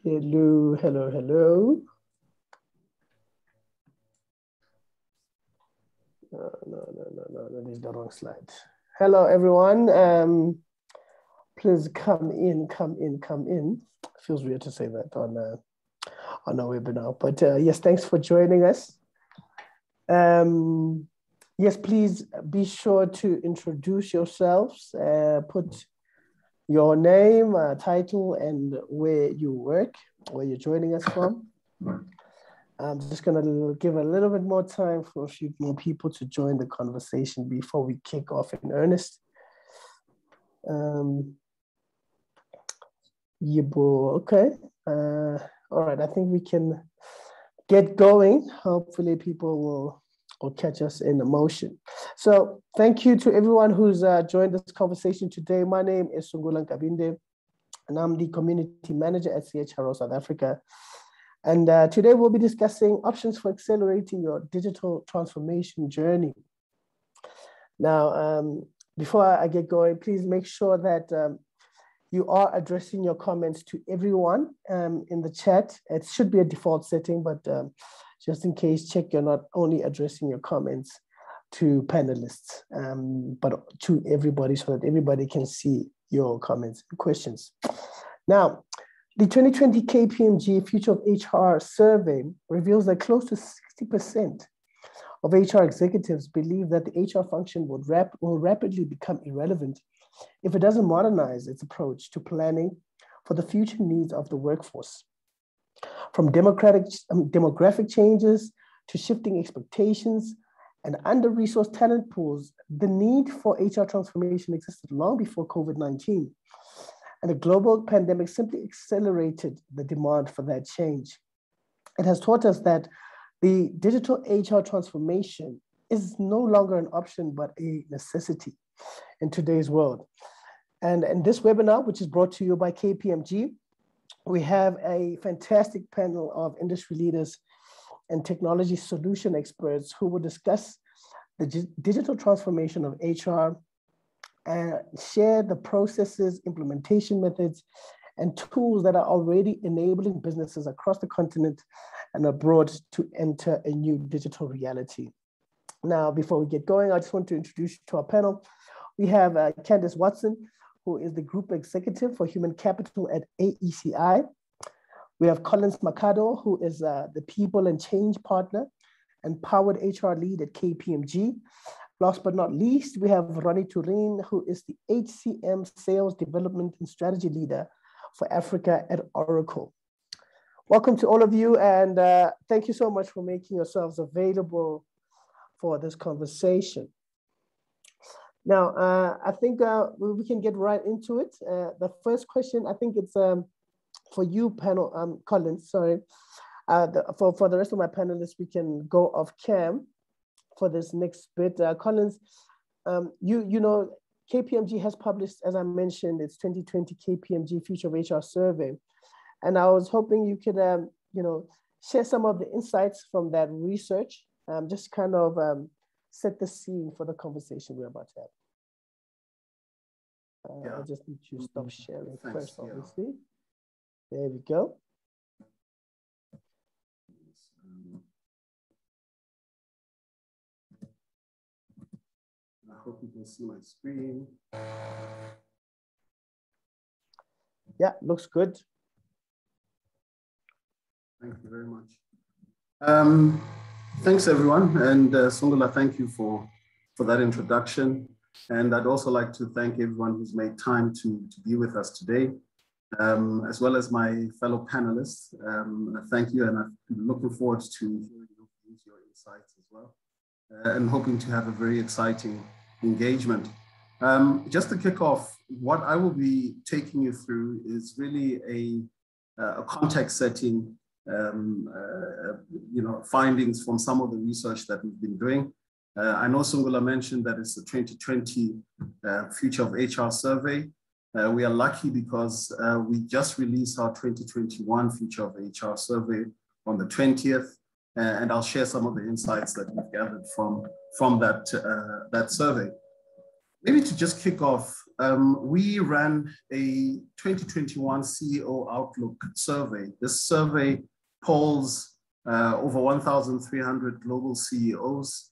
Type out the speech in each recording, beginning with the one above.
Hello, hello, hello. No, this is the wrong slide. Hello, everyone. Please come in. Feels weird to say that on our webinar, but yes, thanks for joining us. Yes, please be sure to introduce yourselves, put your name, title, and where you work, where you're joining us from. I'm just gonna give a little bit more time for a few more people to join the conversation before we kick off in earnest. Okay. All right, I think we can get going. Hopefully people will catch us in the motion. So thank you to everyone who's joined this conversation today. My name is Sungula Nkabinde, and I'm the community manager at CHRO South Africa. And today we'll be discussing options for accelerating your digital transformation journey. Now, before I get going, please make sure that you are addressing your comments to everyone in the chat. It should be a default setting, but just in case, check you're not only addressing your comments to panelists, but to everybody so that everybody can see your comments and questions. Now, the 2020 KPMG Future of HR survey reveals that close to 60% of HR executives believe that the HR function will rapidly become irrelevant if it doesn't modernize its approach to planning for the future needs of the workforce. From demographic changes to shifting expectations and under-resourced talent pools, the need for HR transformation existed long before COVID-19. And the global pandemic simply accelerated the demand for that change. It has taught us that the digital HR transformation is no longer an option, but a necessity in today's world. And in this webinar, which is brought to you by KPMG, we have a fantastic panel of industry leaders and technology solution experts who will discuss the digital transformation of HR and share the processes, implementation methods, and tools that are already enabling businesses across the continent and abroad to enter a new digital reality. Now, before we get going, I just want to introduce you to our panel. We have Candice Watson, who is the Group Executive for Human Capital at AECI. We have Makhado, who is the People and Change Partner and Powered HR Lead at KPMG. Last but not least, we have Ronnie Toerien, who is the HCM Sales Development and Strategy Leader for Africa at Oracle. Welcome to all of you, and thank you so much for making yourselves available for this conversation. Now, I think we can get right into it. The first question, I think it's for you, panel, Collins, sorry. For the rest of my panelists, we can go off cam for this next bit. Collins, you know, KPMG has published, as I mentioned, its 2020 KPMG Future of HR survey. And I was hoping you could, you know, share some of the insights from that research, just kind of set the scene for the conversation we're about to have. I just need to stop sharing first, obviously. There we go. I hope you can see my screen. Yeah, looks good. Thank you very much. Thanks, everyone. And Sungula, thank you for that introduction. And I'd also like to thank everyone who's made time to be with us today, as well as my fellow panelists. Thank you, and I'm looking forward to hearing your insights as well, and hoping to have a very exciting engagement. Just to kick off, what I will be taking you through is really a context setting, you know, findings from some of the research that we've been doing. I know Sungula mentioned that it's the 2020 Future of HR survey. We are lucky because we just released our 2021 Future of HR survey on the 20th, and I'll share some of the insights that we've gathered from that survey. Maybe to just kick off, we ran a 2021 CEO Outlook survey. This survey polls over 1,300 global CEOs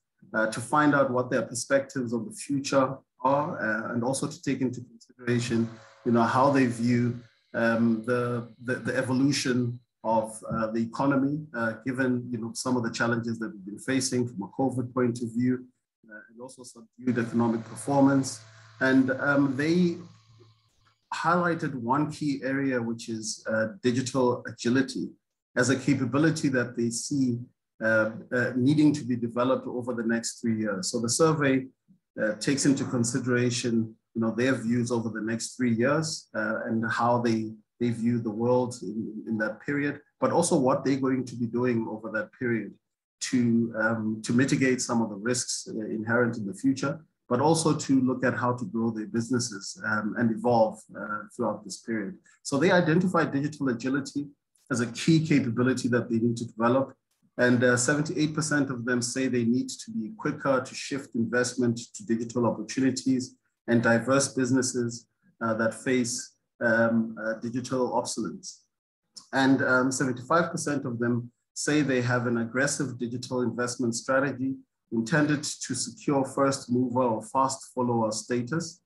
to find out what their perspectives of the future are, and also to take into consideration, how they view the evolution of the economy, given some of the challenges that we've been facing from a COVID point of view, and also subdued economic performance. And they highlighted one key area, which is digital agility, as a capability that they see needing to be developed over the next 3 years. So the survey takes into consideration their views over the next 3 years and how they view the world in that period, but also what they're going to be doing over that period to mitigate some of the risks inherent in the future, but also to look at how to grow their businesses and evolve throughout this period. So they identified digital agility as a key capability that they need to develop. And 78% of them say they need to be quicker to shift investment to digital opportunities and diverse businesses that face digital obsolescence. And 75% of them say they have an aggressive digital investment strategy intended to secure first mover or fast follower status,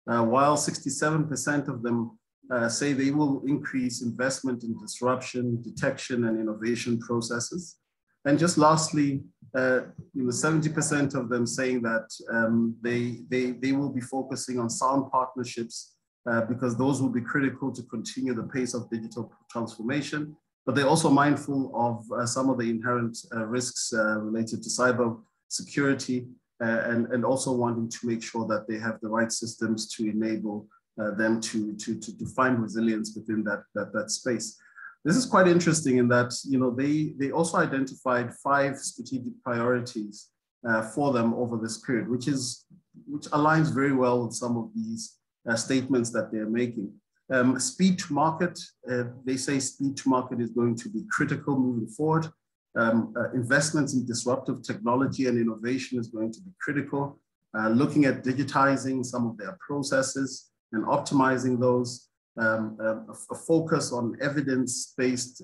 while 67% of them say they will increase investment in disruption, detection, and innovation processes. And just lastly, 70% of them saying that they will be focusing on sound partnerships because those will be critical to continue the pace of digital transformation. But they're also mindful of some of the inherent risks related to cyber security and also wanting to make sure that they have the right systems to enable them to find resilience within that space. This is quite interesting in that they also identified 5 strategic priorities for them over this period, which aligns very well with some of these statements that they're making. Speed to market, they say speed to market is going to be critical moving forward. Investments in disruptive technology and innovation is going to be critical. Looking at digitizing some of their processes and optimizing those. A focus on evidence-based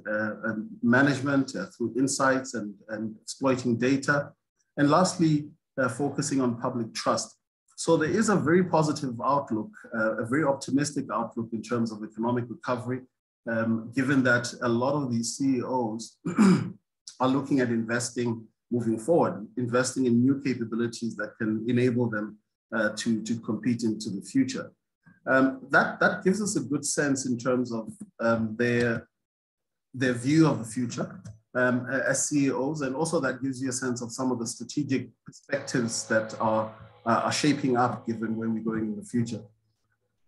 management through insights and exploiting data. And lastly, focusing on public trust. So there is a very positive outlook, a very optimistic outlook in terms of economic recovery, given that a lot of these CEOs are looking at investing moving forward, investing in new capabilities that can enable them to compete into the future. That gives us a good sense in terms of their view of the future as CEOs, and also that gives you a sense of some of the strategic perspectives that are shaping up given where we're going in the future.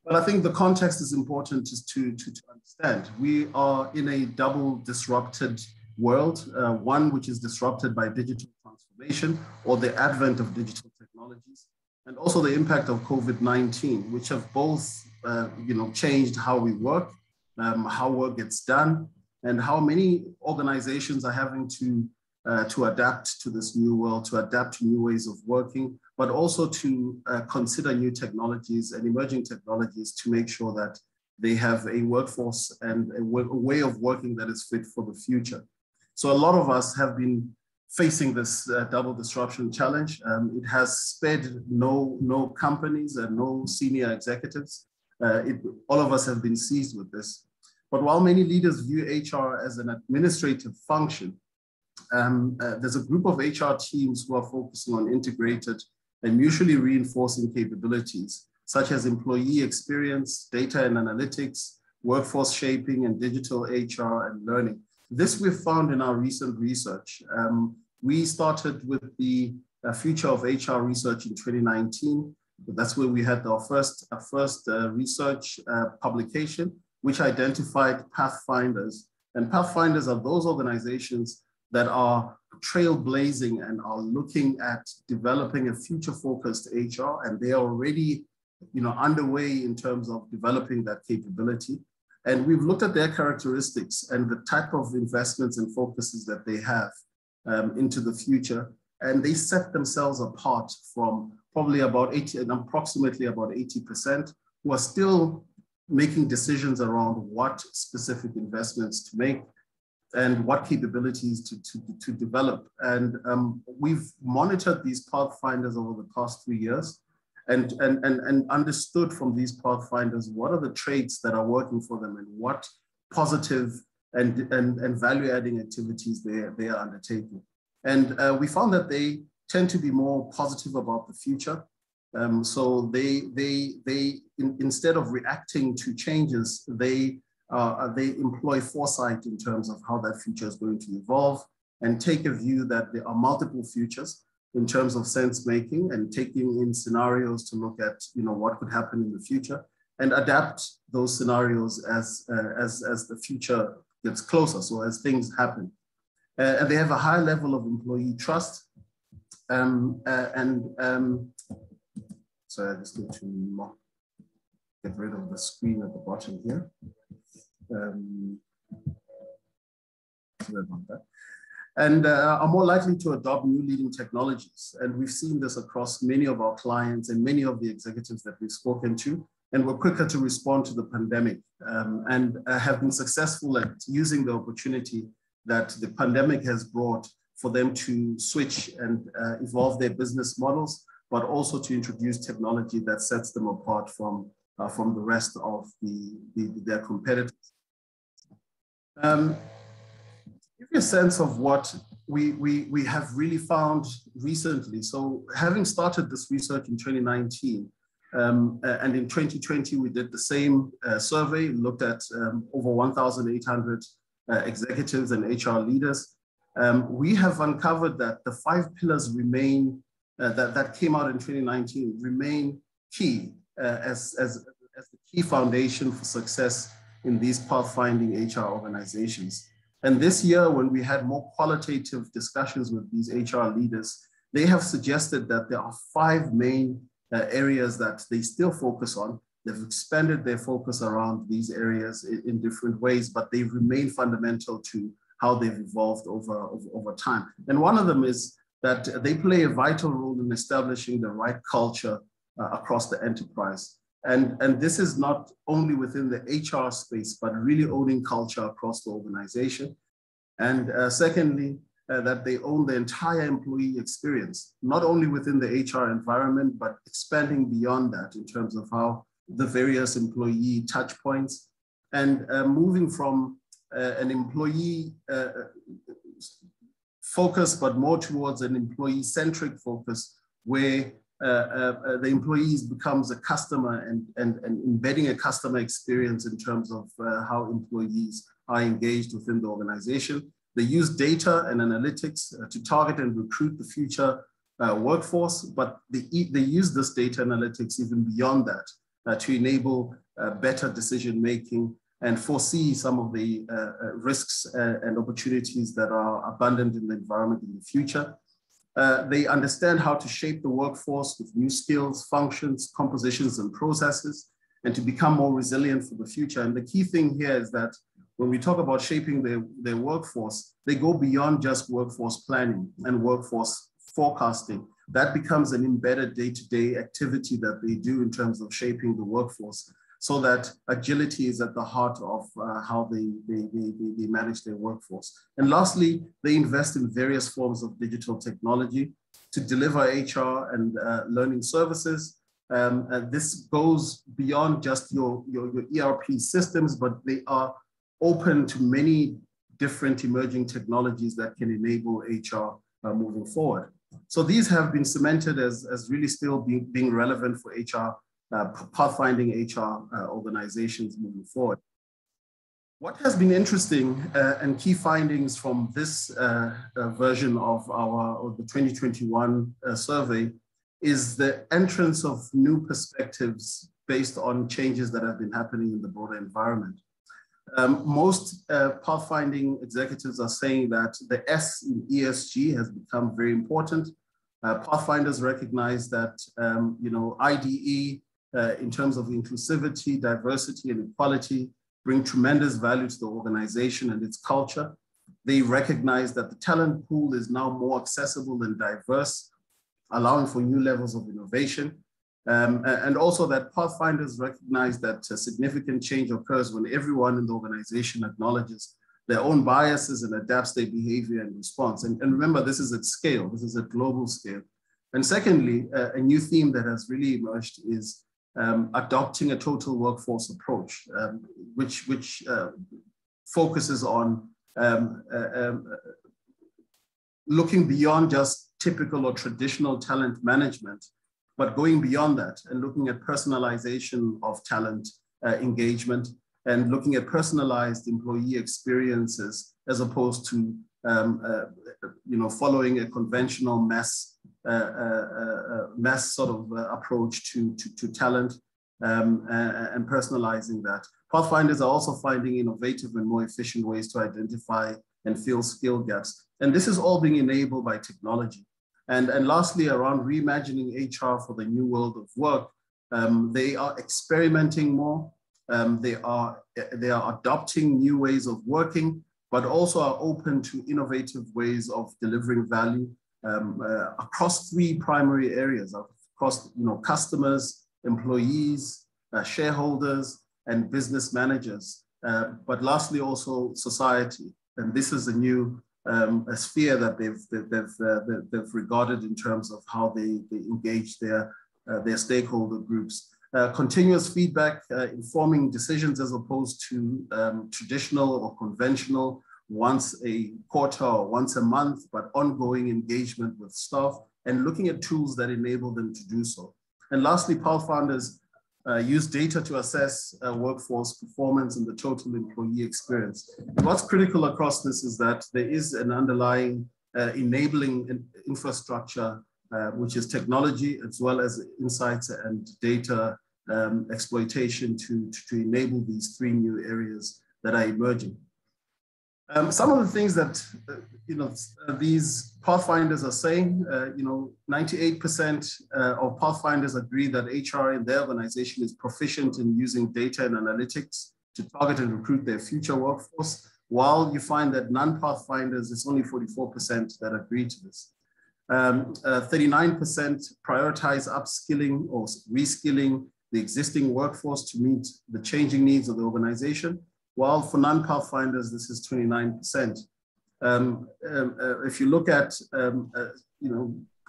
But I think the context is important just to understand. We are in a double disrupted world, one which is disrupted by digital transformation or the advent of digital technologies, and also the impact of COVID-19, which have both changed how we work, how work gets done, and how many organizations are having to adapt to this new world, to adapt to new ways of working, but also to consider new technologies and emerging technologies to make sure that they have a workforce and a way of working that is fit for the future. So a lot of us have been facing this double disruption challenge. It has spared no companies and no senior executives. All of us have been seized with this. But while many leaders view HR as an administrative function, there's a group of HR teams who are focusing on integrated and mutually reinforcing capabilities, such as employee experience, data and analytics, workforce shaping, and digital HR and learning. This we've found in our recent research. We started with the Future of HR research in 2019. That's where we had our first research publication, which identified pathfinders. And pathfinders are those organizations that are trailblazing and are looking at developing a future-focused HR, and they are already underway in terms of developing that capability. And we've looked at their characteristics and the type of investments and focuses that they have into the future. And they set themselves apart from probably about 80, and approximately about 80%, who are still making decisions around what specific investments to make and what capabilities to develop. And we've monitored these pathfinders over the past 3 years and understood from these pathfinders what are the traits that are working for them and what positive and value-adding activities they are undertaking. And we found that they tend to be more positive about the future. So instead of reacting to changes, they employ foresight in terms of how that future is going to evolve and take a view that there are multiple futures in terms of sense making and taking in scenarios to look at, you know, what could happen in the future and adapt those scenarios as the future gets closer. So as things happen, and they have a high level of employee trust. So I just need to get rid of the screen at the bottom here. Sorry about that. And are more likely to adopt new leading technologies. And we've seen this across many of our clients and many of the executives that we've spoken to, and were quicker to respond to the pandemic and have been successful at using the opportunity that the pandemic has brought for them to switch and evolve their business models, but also to introduce technology that sets them apart from the rest of their competitors. Give you a sense of what we have really found recently. So having started this research in 2019, and in 2020, we did the same survey, looked at over 1,800 executives and HR leaders. We have uncovered that the 5 pillars remain, that came out in 2019, remain key as the key foundation for success in these pathfinding HR organizations. And this year, when we had more qualitative discussions with these HR leaders, they have suggested that there are 5 main areas that they still focus on. They've expanded their focus around these areas in different ways, but they remain fundamental to how they've evolved over time. And one of them is that they play a vital role in establishing the right culture across the enterprise. And this is not only within the HR space, but really owning culture across the organization. And secondly, that they own the entire employee experience, not only within the HR environment, but expanding beyond that in terms of how the various employee touch points and moving from an employee focus, but more towards an employee-centric focus where the employees becomes a customer and embedding a customer experience in terms of how employees are engaged within the organization. They use data and analytics to target and recruit the future workforce, but they use this data analytics even beyond that to enable better decision-making and foresee some of the risks and opportunities that are abundant in the environment in the future. They understand how to shape the workforce with new skills, functions, compositions, and processes, and to become more resilient for the future. And the key thing here is that when we talk about shaping their workforce, they go beyond just workforce planning and workforce forecasting. That becomes an embedded day-to-day activity that they do in terms of shaping the workforce, so that agility is at the heart of how they manage their workforce. And lastly, they invest in various forms of digital technology to deliver HR and learning services. And this goes beyond just your ERP systems, but they are open to many different emerging technologies that can enable HR moving forward. So these have been cemented as really still being relevant for HR, pathfinding HR organizations moving forward. What has been interesting and key findings from this version of the 2021 survey is the entrance of new perspectives based on changes that have been happening in the broader environment. Most pathfinding executives are saying that the S in ESG has become very important. Pathfinders recognize that IDE in terms of inclusivity, diversity, and equality bring tremendous value to the organization and its culture. They recognize that the talent pool is now more accessible and diverse. allowing for new levels of innovation. And also that pathfinders recognize that a significant change occurs when everyone in the organization acknowledges their own biases and adapts their behavior and response. And remember, this is at scale, this is at global scale. And secondly, a new theme that has really emerged is adopting a total workforce approach, which focuses on looking beyond just typical or traditional talent management, but going beyond that and looking at personalization of talent engagement and looking at personalized employee experiences as opposed to following a conventional mass sort of approach to talent and personalizing that. Pathfinders are also finding innovative and more efficient ways to identify and fill skill gaps. And this is all being enabled by technology. And lastly, around reimagining HR for the new world of work, they are experimenting more. They are adopting new ways of working, but also are open to innovative ways of delivering value across three primary areas, across customers, employees, shareholders, and business managers. But lastly, also society. And this is a new a sphere that they've regarded in terms of how they engage their stakeholder groups. Continuous feedback, informing decisions as opposed to traditional or conventional once a quarter or once a month, but ongoing engagement with staff and looking at tools that enable them to do so. And lastly, pathfinders use data to assess workforce performance and the total employee experience. And what's critical across this is that there is an underlying enabling infrastructure, which is technology, as well as insights and data exploitation to enable these three new areas that are emerging. Some of the things that these pathfinders are saying, 98% of pathfinders agree that HR in their organization is proficient in using data and analytics to target and recruit their future workforce, while you find that non-pathfinders, it's only 44% that agree to this. 39% prioritize upskilling or reskilling the existing workforce to meet the changing needs of the organization, while for non-pathfinders, this is 29%. If you look at,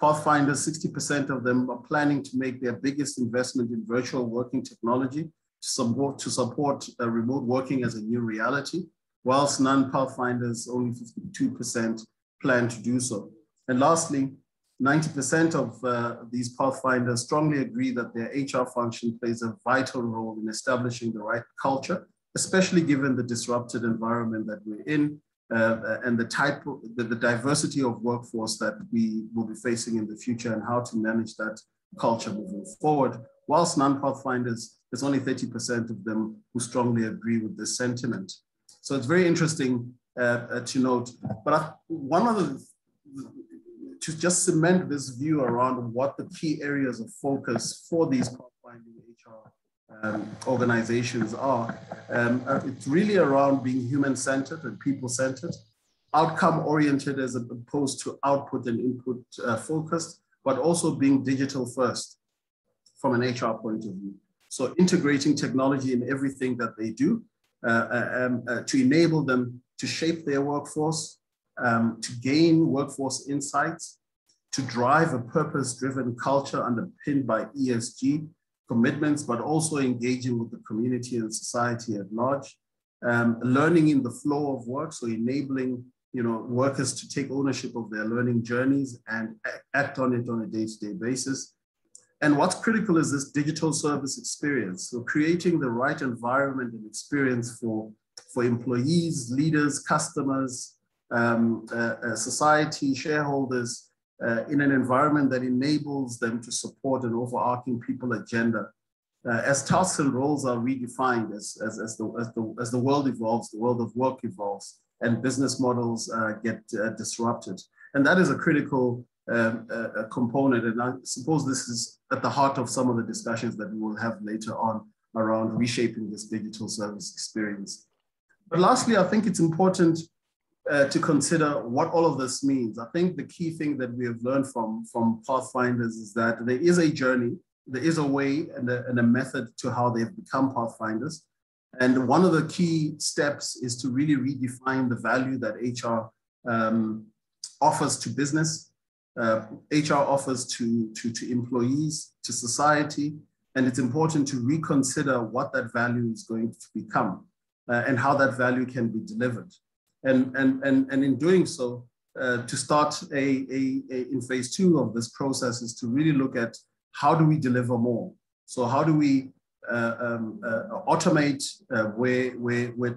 pathfinders, 60% of them are planning to make their biggest investment in virtual working technology to support remote working as a new reality, whilst non-pathfinders, only 52% plan to do so. And lastly, 90% of these pathfinders strongly agree that their HR function plays a vital role in establishing the right culture, especially given the disrupted environment that we're in and the diversity of workforce that we will be facing in the future and how to manage that culture moving forward. Whilst non-pathfinders, there's only 30% of them who strongly agree with this sentiment. So it's very interesting to note, but one of the, to just cement this view around what the key areas of focus for these pathfinding HR organizations are. It's really around being human-centered and people-centered, outcome-oriented as opposed to output and input focused, but also being digital-first from an HR point of view. So integrating technology in everything that they do to enable them to shape their workforce, to gain workforce insights, to drive a purpose-driven culture underpinned by ESG commitments, but also engaging with the community and society at large, learning in the flow of work, so enabling workers to take ownership of their learning journeys and act on it on a day-to-day basis. And what's critical is this digital service experience, so creating the right environment and experience for employees, leaders, customers, society, shareholders, in an environment that enables them to support an overarching people agenda. As tasks and roles are redefined, as the world evolves, the world of work evolves, and business models get disrupted. And that is a critical component. And I suppose this is at the heart of some of the discussions that we will have later on around reshaping this digital service experience. But lastly, I think it's important to consider what all of this means. I think the key thing that we have learned from Pathfinders is that there is a journey, there is a way and a method to how they've become Pathfinders. And one of the key steps is to really redefine the value that HR offers to business, HR offers to employees, to society. And it's important to reconsider what that value is going to become and how that value can be delivered. And in doing so, to start in phase 2 of this process is to really look at how do we deliver more? So how do we automate where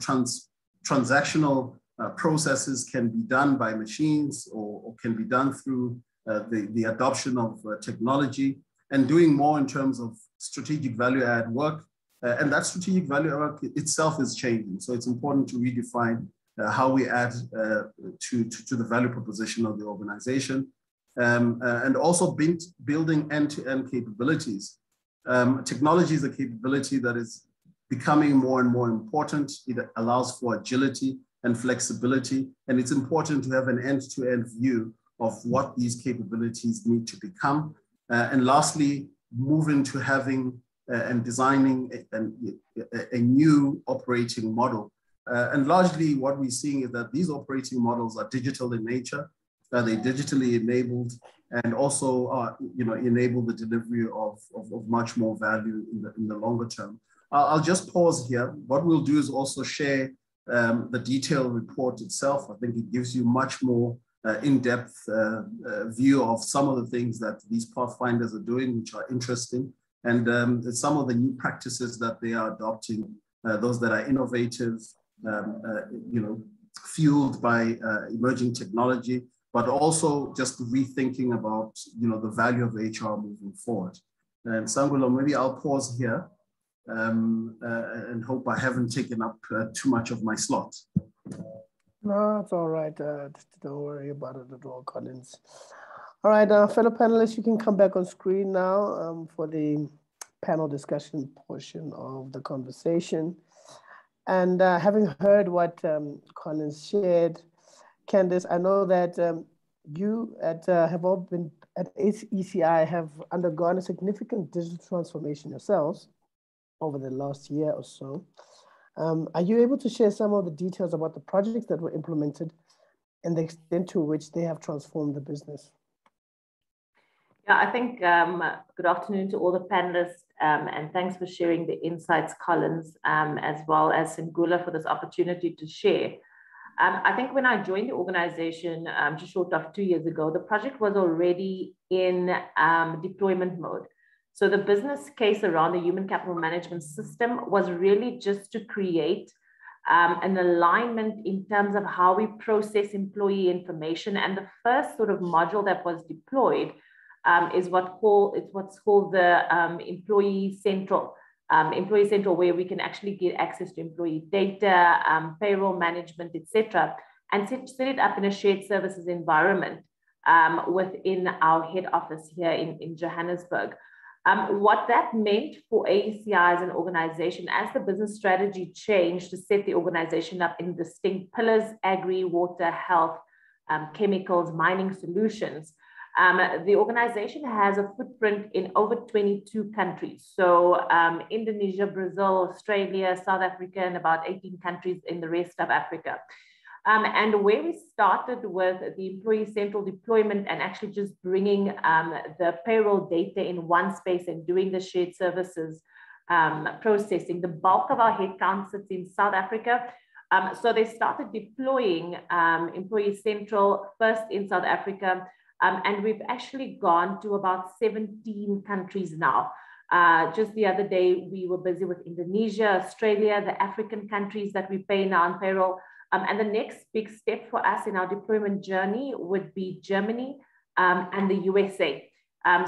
transactional processes can be done by machines or can be done through the adoption of technology, and doing more in terms of strategic value add work. And that strategic value add work itself is changing. So it's important to redefine how we add to the value proposition of the organization, and also building end-to-end capabilities. Technology is a capability that is becoming more and more important. It allows for agility and flexibility, and it's important to have an end-to-end view of what these capabilities need to become. And lastly, move into having and designing a new operating model. And largely what we're seeing is that these operating models are digital in nature. They're digitally enabled and also enable the delivery of much more value in the longer term. I'll just pause here. What we'll do is also share the detailed report itself. I think it gives you much more in-depth view of some of the things that these Pathfinders are doing, which are interesting, and some of the new practices that they are adopting, those that are innovative, fueled by emerging technology, but also just rethinking about the value of HR moving forward. And Sangulo, maybe I'll pause here and hope I haven't taken up too much of my slot. No, it's all right. Don't worry about it at all, Collins. All right, fellow panelists, you can come back on screen now for the panel discussion portion of the conversation. And having heard what Collins shared, Candice, I know that you have all been at AECI have undergone a significant digital transformation yourselves over the last year or so. Are you able to share some of the details about the projects that were implemented and the extent to which they have transformed the business? Yeah, I think good afternoon to all the panelists, and thanks for sharing the insights, Collins, as well as Singula for this opportunity to share. I think when I joined the organization just short of 2 years ago, the project was already in deployment mode. So the business case around the human capital management system was really just to create an alignment in terms of how we process employee information. And the first sort of module that was deployed is what's called the Employee Central, where we can actually get access to employee data, payroll management, etc., and set it up in a shared services environment within our head office here in Johannesburg. What that meant for AECI as an organization, as the business strategy changed to set the organization up in distinct pillars: agri, water, health, chemicals, mining solutions. The organization has a footprint in over 22 countries. So Indonesia, Brazil, Australia, South Africa, and about 18 countries in the rest of Africa. And where we started with the Employee Central deployment and actually just bringing the payroll data in one space and doing the shared services processing, the bulk of our headcount sits in South Africa. So they started deploying Employee Central first in South Africa, and we've actually gone to about 17 countries now. Just the other day, we were busy with Indonesia, Australia, the African countries that we pay now on payroll. And the next big step for us in our deployment journey would be Germany and the USA.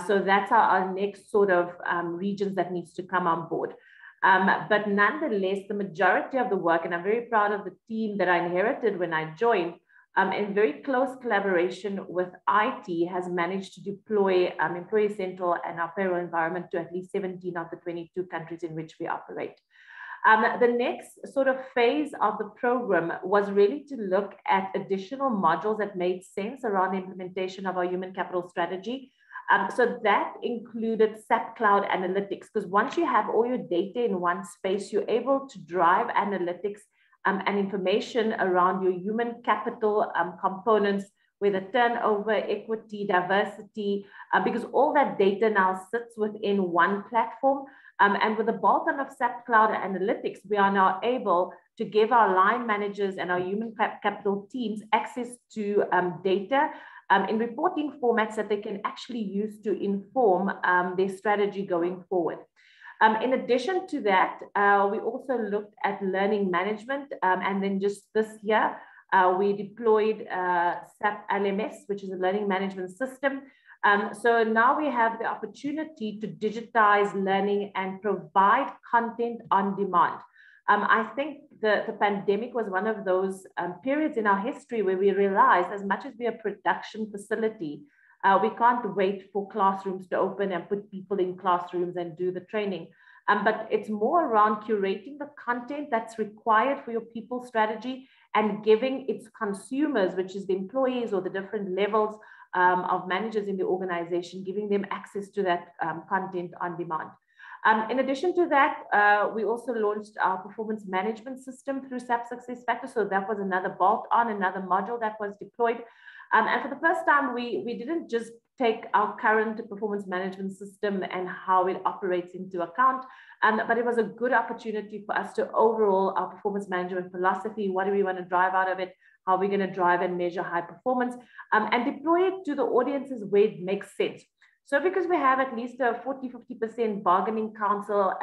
So that's our next sort of regions that needs to come on board. But nonetheless, the majority of the work, and I'm very proud of the team that I inherited when I joined, in very close collaboration with IT, has managed to deploy Employee Central and our payroll environment to at least 17 of the 22 countries in which we operate. The next sort of phase of the program was really to look at additional modules that made sense around the implementation of our human capital strategy. So that included SAP Cloud Analytics, because once you have all your data in one space, you're able to drive analytics and information around your human capital components, whether turnover, equity, diversity, because all that data now sits within one platform. And with the bolt-on of SAP Cloud Analytics, we are now able to give our line managers and our human capital teams access to data in reporting formats that they can actually use to inform their strategy going forward. In addition to that, we also looked at learning management. And then just this year, we deployed SAP LMS, which is a learning management system. So now we have the opportunity to digitize learning and provide content on demand. I think the pandemic was one of those periods in our history where we realized, as much as we're a production facility, we can't wait for classrooms to open and put people in classrooms and do the training. But it's more around curating the content that's required for your people strategy and giving its consumers, which is the employees or the different levels of managers in the organization, giving them access to that content on demand. In addition to that, we also launched our performance management system through SAP SuccessFactors. So that was another bolt-on, another module that was deployed. And for the first time, we didn't just take our current performance management system and how it operates into account, but it was a good opportunity for us to overhaul our performance management philosophy. What do we want to drive out of it? How are we going to drive and measure high performance, and deploy it to the audiences where it makes sense. So because we have at least a 40–50% bargaining council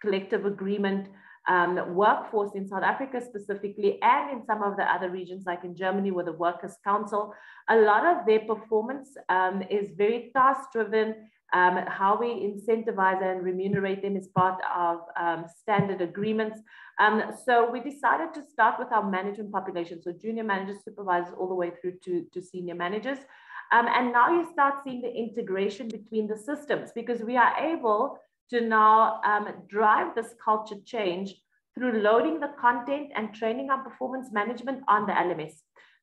collective agreement workforce in South Africa specifically, and in some of the other regions like in Germany with the Workers' Council, a lot of their performance is very task driven. How we incentivize and remunerate them is part of standard agreements. So we decided to start with our management population, so junior managers, supervisors, all the way through to senior managers. And now you start seeing the integration between the systems, because we are able to now drive this culture change through loading the content and training our performance management on the LMS.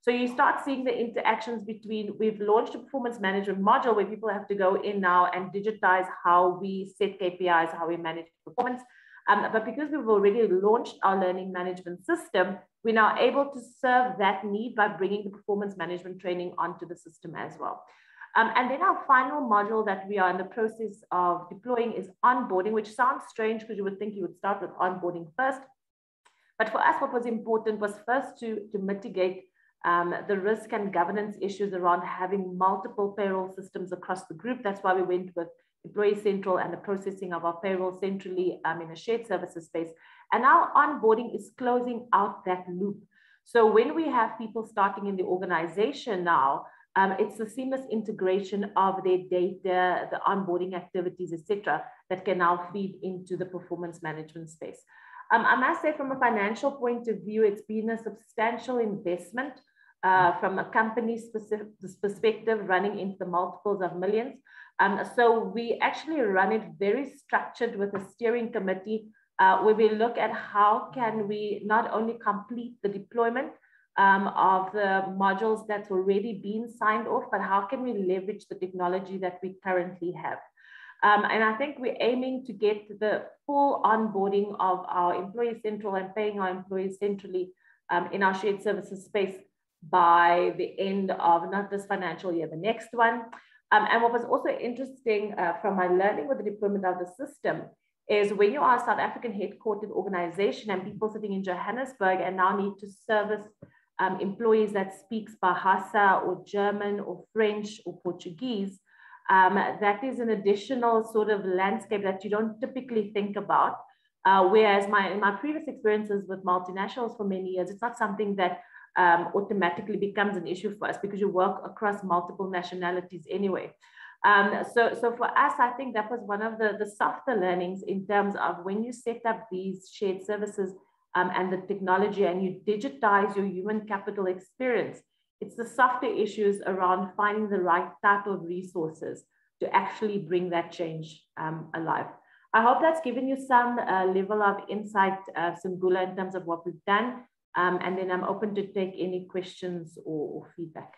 So you start seeing the interactions between, we've launched a performance management module where people have to go in now and digitize how we set KPIs, how we manage performance. But because we've already launched our learning management system, we're now able to serve that need by bringing the performance management training onto the system as well. And then our final module that we are in the process of deploying is onboarding, which sounds strange because you would think you would start with onboarding first. But for us, what was important was first to mitigate the risk and governance issues around having multiple payroll systems across the group. That's why we went with Employee Central and the processing of our payroll centrally in a shared services space. And our onboarding is closing out that loop. So when we have people starting in the organization now, it's the seamless integration of their data, the onboarding activities, etc., that can now feed into the performance management space. I must say, from a financial point of view, it's been a substantial investment from a company's perspective, running into the multiples of millions. So we actually run it very structured with a steering committee where we look at how can we not only complete the deployment of the modules that's already been signed off, but how can we leverage the technology that we currently have. And I think we're aiming to get the full onboarding of our Employee Central and paying our employees centrally in our shared services space by the end of not this financial year, the next one. And what was also interesting from my learning with the deployment of the system is when you are a South African headquartered organization and people sitting in Johannesburg and now need to service employees that speaks Bahasa or German or French or Portuguese, that is an additional sort of landscape that you don't typically think about. Whereas in my previous experiences with multinationals for many years, it's not something that automatically becomes an issue for us because you work across multiple nationalities anyway. So for us, I think that was one of the softer learnings in terms of when you set up these shared services and the technology and you digitize your human capital experience, it's the softer issues around finding the right type of resources to actually bring that change alive. I hope that's given you some level of insight, Sungula, in terms of what we've done. And then I'm open to take any questions or feedback.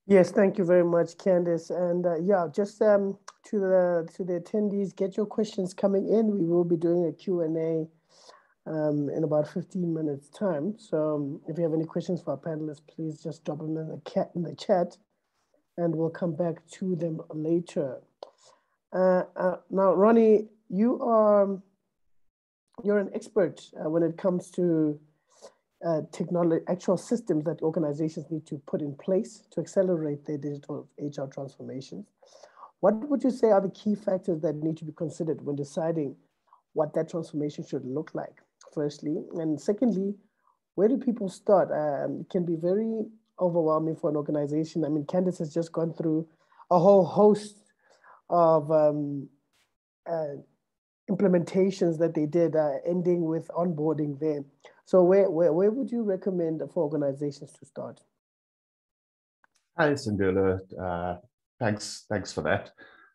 Yes, thank you very much, Candice. And yeah, just to the attendees, get your questions coming in. We will be doing a Q&A in about 15 minutes time. So if you have any questions for our panelists, please just drop them in the chat and we'll come back to them later. Now, Ronnie, you're an expert when it comes to technology, actual systems that organizations need to put in place to accelerate their digital HR transformations. What would you say are the key factors that need to be considered when deciding what that transformation should look like, firstly? And secondly, where do people start? It can be very overwhelming for an organization. I mean, Candice has just gone through a whole host of implementations that they did, ending with onboarding there. So where would you recommend for organizations to start? Hi, Sungula. Thanks for that.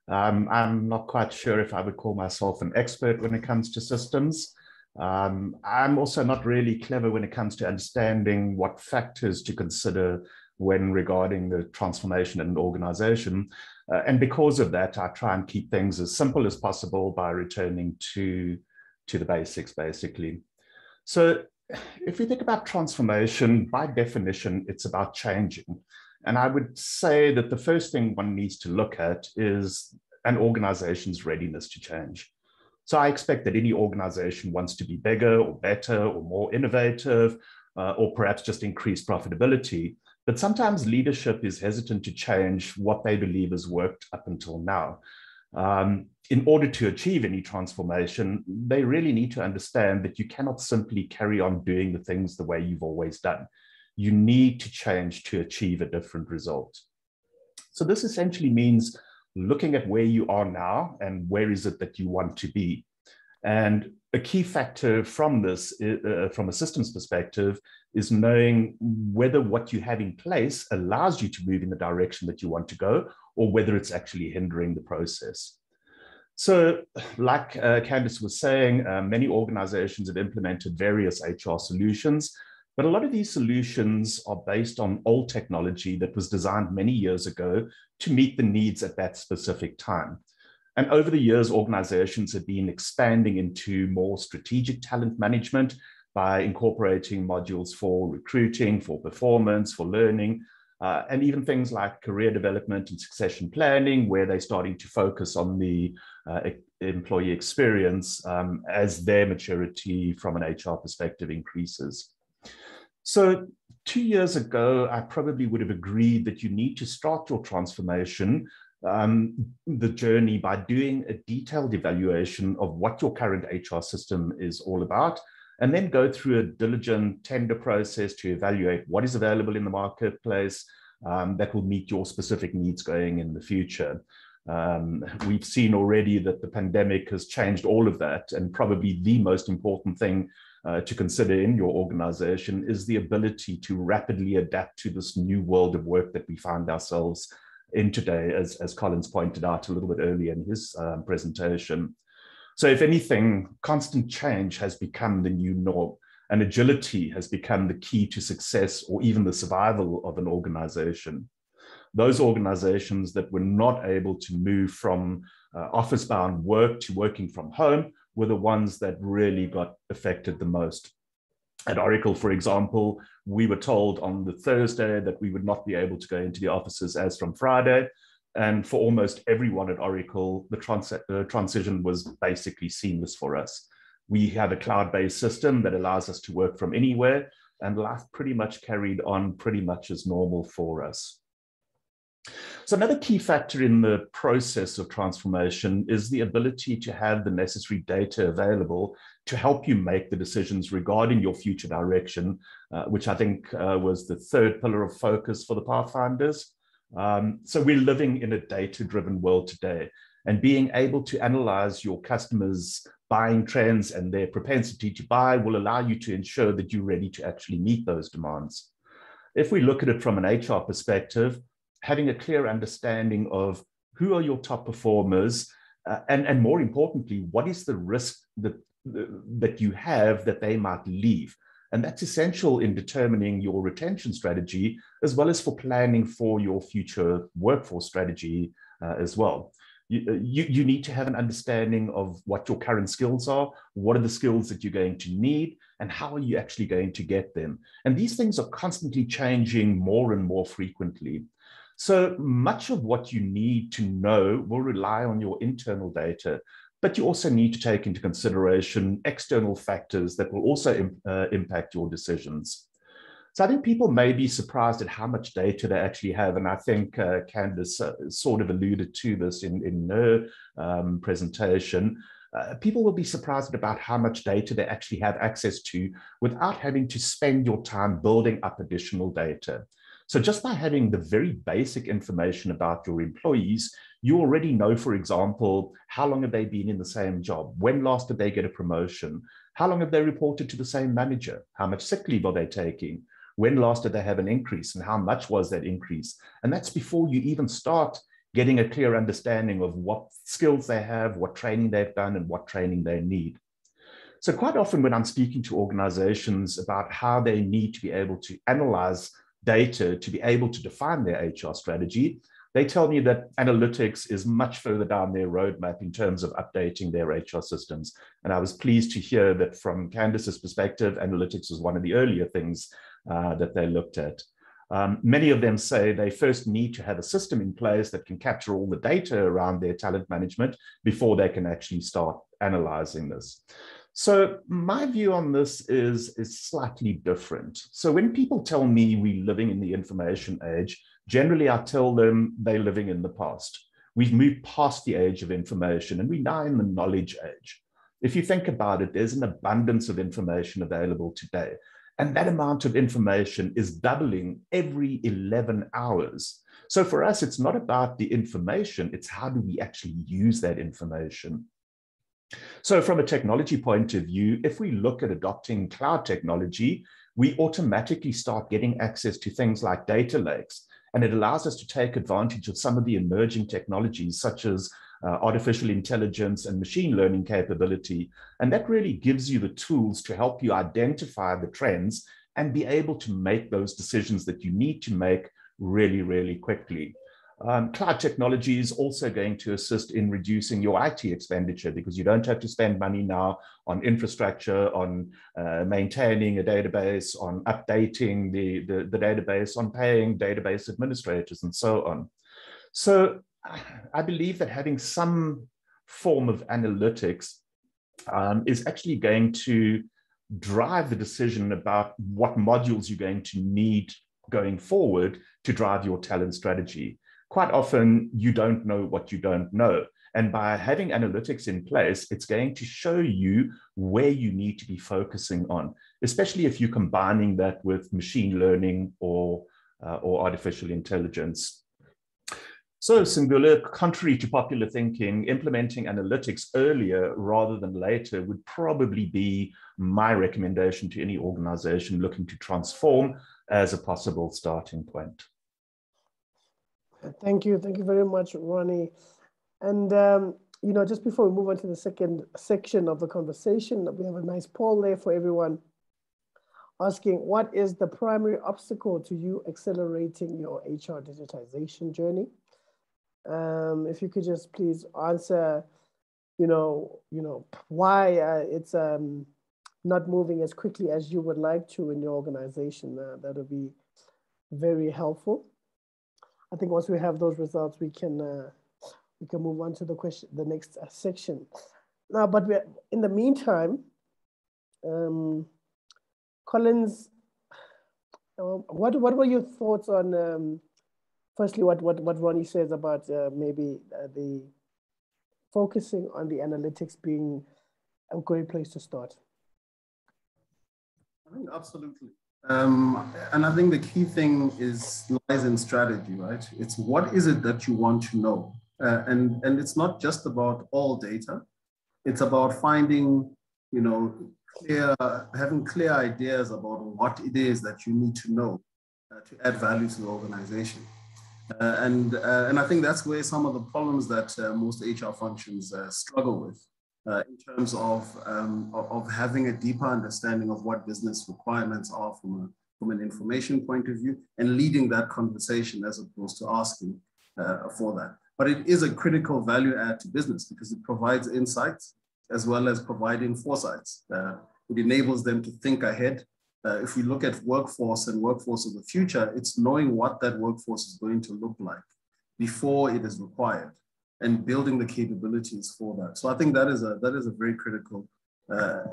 I'm not quite sure if I would call myself an expert when it comes to systems. I'm also not really clever when it comes to understanding what factors to consider when regarding the transformation in an organization. And because of that, I try and keep things as simple as possible by returning to the basics, basically. So if we think about transformation, by definition, it's about changing. And I would say that the first thing one needs to look at is an organization's readiness to change. So I expect that any organization wants to be bigger or better or more innovative, or perhaps just increase profitability. But sometimes leadership is hesitant to change what they believe has worked up until now. In order to achieve any transformation, they really need to understand that you cannot simply carry on doing the things the way you've always done. You need to change to achieve a different result. So this essentially means looking at where you are now and where is it that you want to be. And a key factor from this, from a systems perspective, is knowing whether what you have in place allows you to move in the direction that you want to go, or whether it's actually hindering the process. So like Candice was saying, many organizations have implemented various HR solutions, but a lot of these solutions are based on old technology that was designed many years ago to meet the needs at that specific time. And over the years, organizations have been expanding into more strategic talent management by incorporating modules for recruiting, for performance, for learning, and even things like career development and succession planning, where they're starting to focus on the employee experience as their maturity from an HR perspective increases. So 2 years ago, I probably would have agreed that you need to start your transformation, the journey, by doing a detailed evaluation of what your current HR system is all about, and then go through a diligent tender process to evaluate what is available in the marketplace that will meet your specific needs going in the future. We've seen already that the pandemic has changed all of that, and probably the most important thing to consider in your organization is the ability to rapidly adapt to this new world of work that we find ourselves in today, as Collins pointed out a little bit earlier in his presentation. So if anything, constant change has become the new norm, and agility has become the key to success or even the survival of an organization. Those organizations that were not able to move from office-bound work to working from home were the ones that really got affected the most. At Oracle, for example, we were told on the Thursday that we would not be able to go into the offices as from Friday. And for almost everyone at Oracle, the transition was basically seamless for us. We have a cloud-based system that allows us to work from anywhere, and life pretty much carried on pretty much as normal for us. So another key factor in the process of transformation is the ability to have the necessary data available to help you make the decisions regarding your future direction, which I think was the third pillar of focus for the Pathfinders. So we're living in a data-driven world today, and being able to analyze your customers' buying trends and their propensity to buy will allow you to ensure that you're ready to actually meet those demands. If we look at it from an HR perspective, having a clear understanding of who are your top performers And more importantly, what is the risk that you have that they might leave? And that's essential in determining your retention strategy, as well as for planning for your future workforce strategy as well. You need to have an understanding of what your current skills are, what are the skills that you're going to need, and how are you actually going to get them. And these things are constantly changing more and more frequently. So much of what you need to know will rely on your internal data, but you also need to take into consideration external factors that will also impact your decisions. So I think people may be surprised at how much data they actually have. And I think Candice sort of alluded to this in her presentation. People will be surprised about how much data they actually have access to without having to spend your time building up additional data. So just by having the very basic information about your employees, you already know, for example, how long have they been in the same job? When last did they get a promotion? How long have they reported to the same manager? How much sick leave are they taking? When last did they have an increase and how much was that increase? And that's before you even start getting a clear understanding of what skills they have, what training they've done, and what training they need. So quite often when I'm speaking to organizations about how they need to be able to analyze data to be able to define their HR strategy, they tell me that analytics is much further down their roadmap in terms of updating their HR systems. And I was pleased to hear that from Candice's perspective, analytics was one of the earlier things that they looked at. Many of them say they first need to have a system in place that can capture all the data around their talent management before they can actually start analyzing this. So my view on this is slightly different. So when people tell me we're living in the information age, generally I tell them they're living in the past. We've moved past the age of information and we're now in the knowledge age. If you think about it, there's an abundance of information available today. And that amount of information is doubling every 11 hours. So for us, it's not about the information, it's how do we actually use that information. So from a technology point of view, if we look at adopting cloud technology, we automatically start getting access to things like data lakes. And it allows us to take advantage of some of the emerging technologies such as artificial intelligence and machine learning capability. And that really gives you the tools to help you identify the trends and be able to make those decisions that you need to make really, really quickly. Cloud technology is also going to assist in reducing your IT expenditure because you don't have to spend money now on infrastructure, on maintaining a database, on updating the database, on paying database administrators, and so on. So I believe that having some form of analytics is actually going to drive the decision about what modules you're going to need going forward to drive your talent strategy. Quite often, you don't know what you don't know. And by having analytics in place, it's going to show you where you need to be focusing on, especially if you're combining that with machine learning or artificial intelligence. So, Singula, contrary to popular thinking, implementing analytics earlier rather than later would probably be my recommendation to any organization looking to transform as a possible starting point. Thank you very much, Ronnie. And you know, just before we move on to the second section of the conversation, we have a nice poll there for everyone asking, what is the primary obstacle to you accelerating your HR digitization journey? If you could just please answer, you know, why it's not moving as quickly as you would like to in your organization. That would be very helpful. I think once we have those results, we can move on to the next section. Now, but in the meantime, Collins, what were your thoughts on firstly what Ronnie says about maybe the focusing on the analytics being a great place to start? I think absolutely. And I think the key thing lies in strategy, right? It's what is it that you want to know? And it's not just about all data. It's about finding, you know, having clear ideas about what it is that you need to know to add value to the organization. And I think that's where some of the problems that most HR functions struggle with in terms of having a deeper understanding of what business requirements are from an information point of view and leading that conversation as opposed to asking for that. But it is a critical value add to business because it provides insights as well as providing foresights. It enables them to think ahead. If we look at workforce and workforce of the future, it's knowing what that workforce is going to look like before it is required and building the capabilities for that. So I think that is a very critical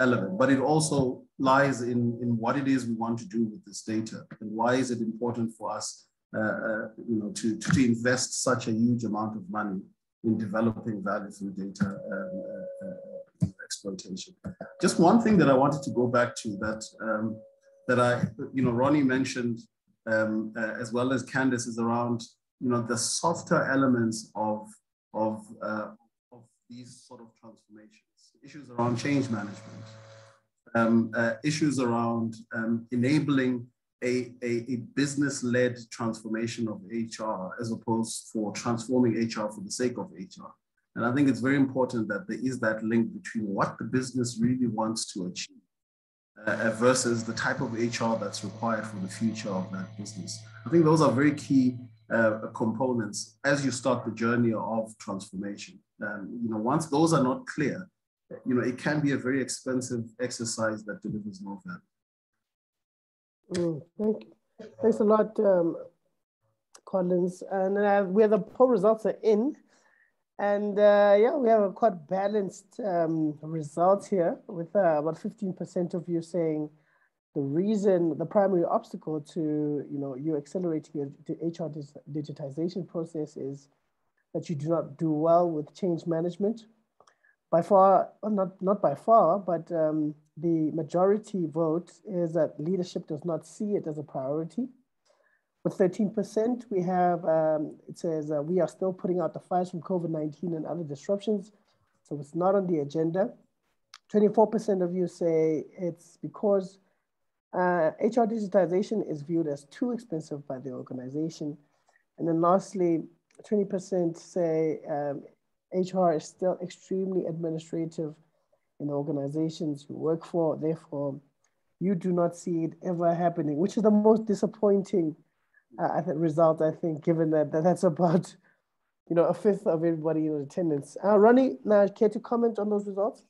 element, but it also lies in what it is we want to do with this data and why is it important for us to invest such a huge amount of money in developing value through data exploitation. Just one thing that I wanted to go back to that Ronnie mentioned as well as Candice is around the softer elements of these sort of transformations, issues around change management, issues around enabling a business-led transformation of HR as opposed for transforming HR for the sake of HR. And I think it's very important that there is that link between what the business really wants to achieve versus the type of HR that's required for the future of that business. I think those are very key components as you start the journey of transformation. Once those are not clear, it can be a very expensive exercise that delivers no value. Thanks a lot, Collins. And where the poll results are in, and we have a quite balanced results here with about 15% of you saying the primary obstacle to you accelerating your HR digitization process is that you do not do well with change management. By far, not by far, but the majority vote is that leadership does not see it as a priority. With 13%, we have, it says, we are still putting out the fires from COVID-19 and other disruptions, so it's not on the agenda. 24% of you say it's because HR digitization is viewed as too expensive by the organization. And then lastly, 20% say HR is still extremely administrative in the organizations you work for. Therefore, you do not see it ever happening, which is the most disappointing result, I think, given that that's about a fifth of everybody in attendance. Ronnie, now care to comment on those results?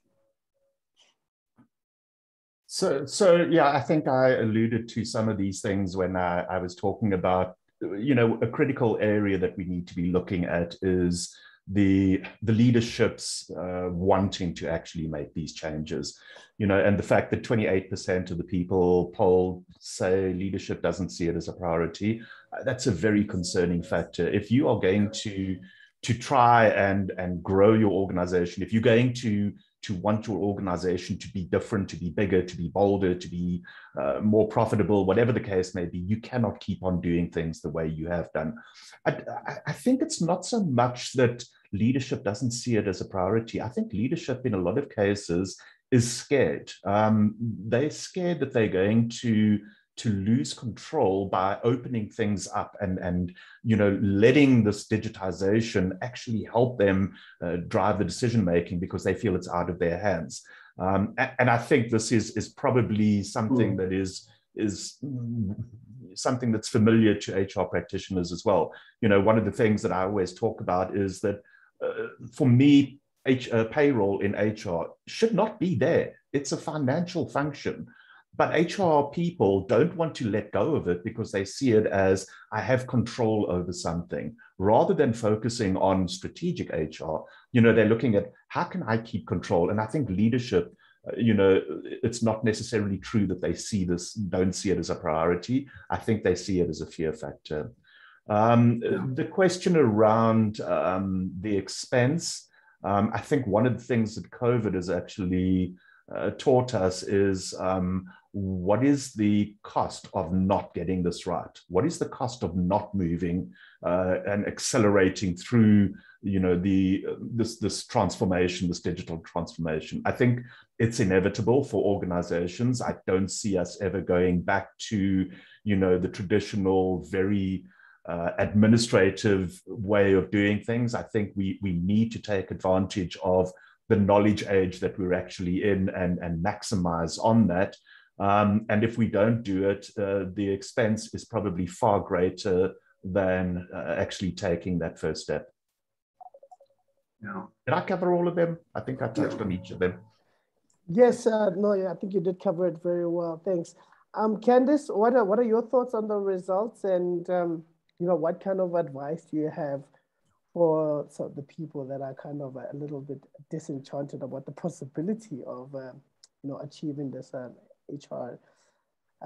So yeah, I think I alluded to some of these things when I was talking about, a critical area that we need to be looking at is the leadership's wanting to actually make these changes, and the fact that 28% of the people polled say leadership doesn't see it as a priority. That's a very concerning factor. If you are going to try and grow your organization, if you're going to want your organization to be different, to be bigger, to be bolder, to be more profitable, whatever the case may be, you cannot keep on doing things the way you have done. I think it's not so much that leadership doesn't see it as a priority. I think leadership in a lot of cases is scared. They're scared that they're going to lose control by opening things up and letting this digitization actually help them drive the decision making because they feel it's out of their hands. And I think this is probably something that is something that's familiar to HR practitioners as well. One of the things that I always talk about is that for me, payroll in HR should not be there. It's a financial function. But HR people don't want to let go of it because they see it as, I have control over something. Rather than focusing on strategic HR, they're looking at, how can I keep control? And I think leadership, it's not necessarily true that they don't see it as a priority. I think they see it as a fear factor. The question around the expense, I think one of the things that COVID has actually taught us is what is the cost of not getting this right? What is the cost of not moving and accelerating through this transformation, this digital transformation? I think it's inevitable for organizations. I don't see us ever going back to the traditional, very administrative way of doing things. I think we need to take advantage of the knowledge age that we're actually in and maximize on that. And if we don't do it, the expense is probably far greater than actually taking that first step. Yeah. Did I cover all of them? I think I touched on each of them. Yes, no, yeah, I think you did cover it very well. Thanks. Candice, what are your thoughts on the results, and what kind of advice do you have for the people that are kind of a little bit disenchanted about the possibility of achieving this HR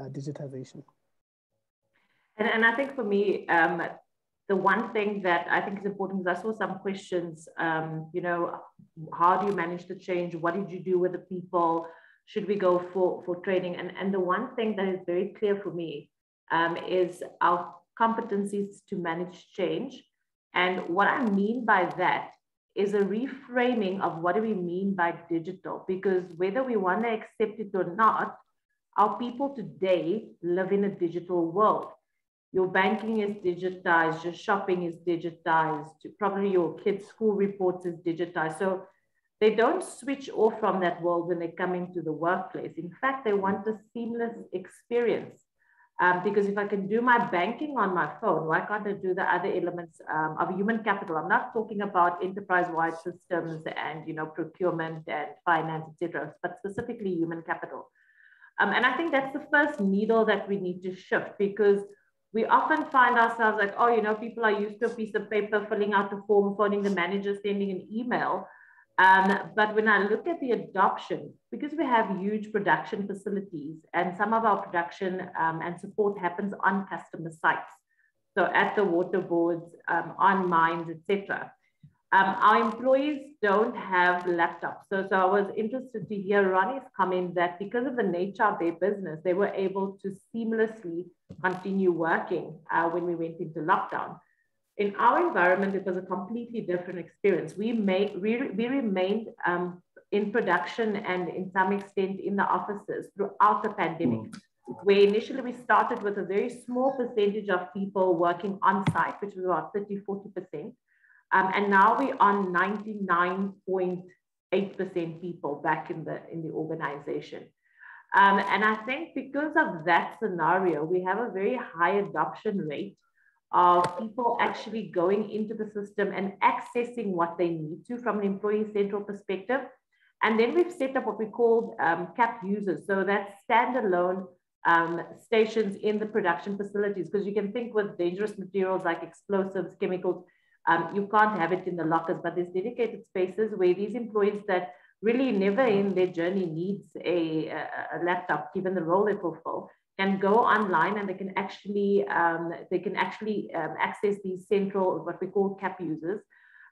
digitization? And I think for me, the one thing that I think is important is I saw some questions, how do you manage the change? What did you do with the people? Should we go for training? And the one thing that is very clear for me is our competencies to manage change. And what I mean by that is a reframing of what do we mean by digital, because whether we want to accept it or not, our people today live in a digital world. Your banking is digitized, your shopping is digitized, probably your kids' school reports is digitized. So they don't switch off from that world when they come into the workplace. In fact, they want a seamless experience. Because if I can do my banking on my phone, why can't I do the other elements of human capital? I'm not talking about enterprise-wide systems and procurement and finance, etc., but specifically human capital. And I think that's the first needle that we need to shift, because we often find ourselves like, people are used to a piece of paper, filling out a form, phoning the manager, sending an email. But when I look at the adoption, because we have huge production facilities and some of our production and support happens on customer sites, so at the water boards, on mines, etc. Our employees don't have laptops. So I was interested to hear Ronnie's comment that because of the nature of their business, they were able to seamlessly continue working when we went into lockdown. In our environment, it was a completely different experience. We remained in production and in some extent in the offices throughout the pandemic, where initially we started with a very small percentage of people working on site, which was about 30–40%. And now we're on 99.8% people back in the organization. And I think because of that scenario, we have a very high adoption rate of people actually going into the system and accessing what they need to from an employee central perspective. And then we've set up what we call CAP users. So that's standalone stations in the production facilities, because you can think with dangerous materials like explosives, chemicals, you can't have it in the lockers, but there's dedicated spaces where these employees that really never in their journey needs a laptop, given the role they fulfill, can go online and they can actually access these central, what we call CAP users.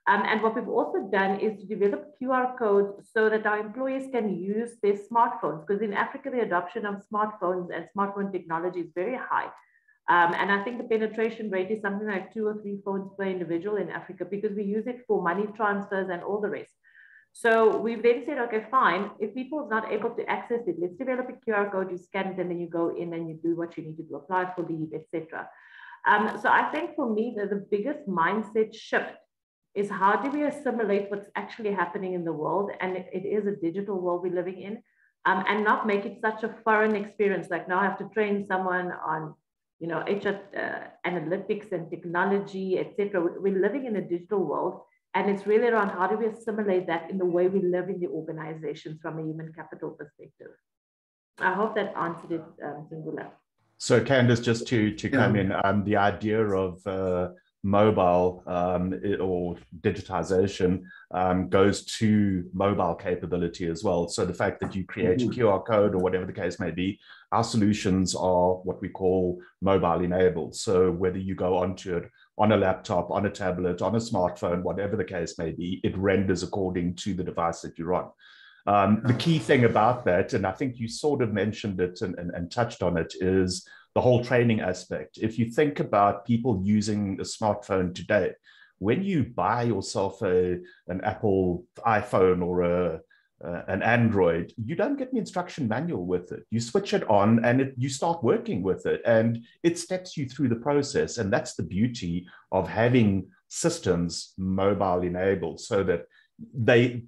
And what we've also done is to develop QR codes so that our employees can use their smartphones, because in Africa, the adoption of smartphones and smartphone technology is very high. And I think the penetration rate is something like 2 or 3 phones per individual in Africa, because we use it for money transfers and all the rest. So we've then said, okay, fine, if people are not able to access it, let's develop a QR code, you scan it, and then you go in and you do what you need to do, apply for leave, etc. So I think for me, the biggest mindset shift is how do we assimilate what's actually happening in the world, and it is a digital world we're living in, and not make it such a foreign experience, like now I have to train someone on HR analytics and technology, etc. We're living in a digital world, and it's really around how do we assimilate that in the way we live in the organizations from a human capital perspective. I hope that answered it, Zingula. So Candice, just to come in, the idea of mobile or digitization goes to mobile capability as well. So the fact that you create a QR code or whatever the case may be, our solutions are what we call mobile enabled. So whether you go onto it on a laptop, on a tablet, on a smartphone, whatever the case may be, it renders according to the device that you're on. The key thing about that, and I think you sort of mentioned it and touched on it, is the whole training aspect. If you think about people using a smartphone today, when you buy yourself an Apple iPhone or an Android, you don't get an instruction manual with it. You switch it on and you start working with it, and it steps you through the process. And that's the beauty of having systems mobile enabled, so that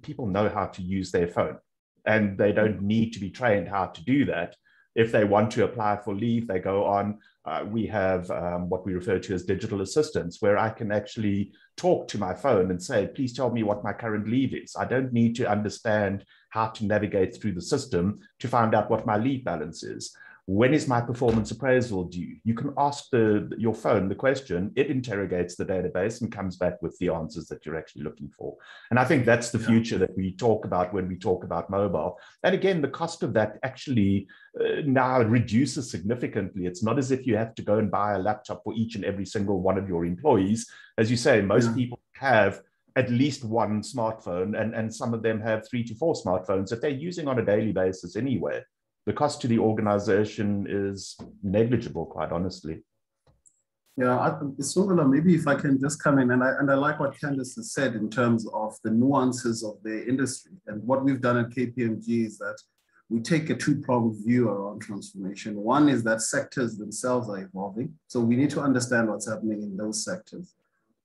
people know how to use their phone, and they don't need to be trained how to do that. If they want to apply for leave, they go on. We have what we refer to as digital assistants, where I can actually talk to my phone and say, please tell me what my current leave is. I don't need to understand how to navigate through the system to find out what my leave balance is. When is my performance appraisal due? You can ask your phone the question, it interrogates the database and comes back with the answers that you're actually looking for. And I think that's the future that we talk about when we talk about mobile. And again, the cost of that actually now reduces significantly. It's not as if you have to go and buy a laptop for each and every single one of your employees. As you say, most people have at least one smartphone, and some of them have 3 to 4 smartphones that they're using on a daily basis anyway. The cost to the organization is negligible, quite honestly. Yeah, Sungula, maybe if I can just come in, and I like what Candice has said in terms of the nuances of the industry. And what we've done at KPMG is that we take a two-pronged view around transformation. One is that sectors themselves are evolving. So we need to understand what's happening in those sectors.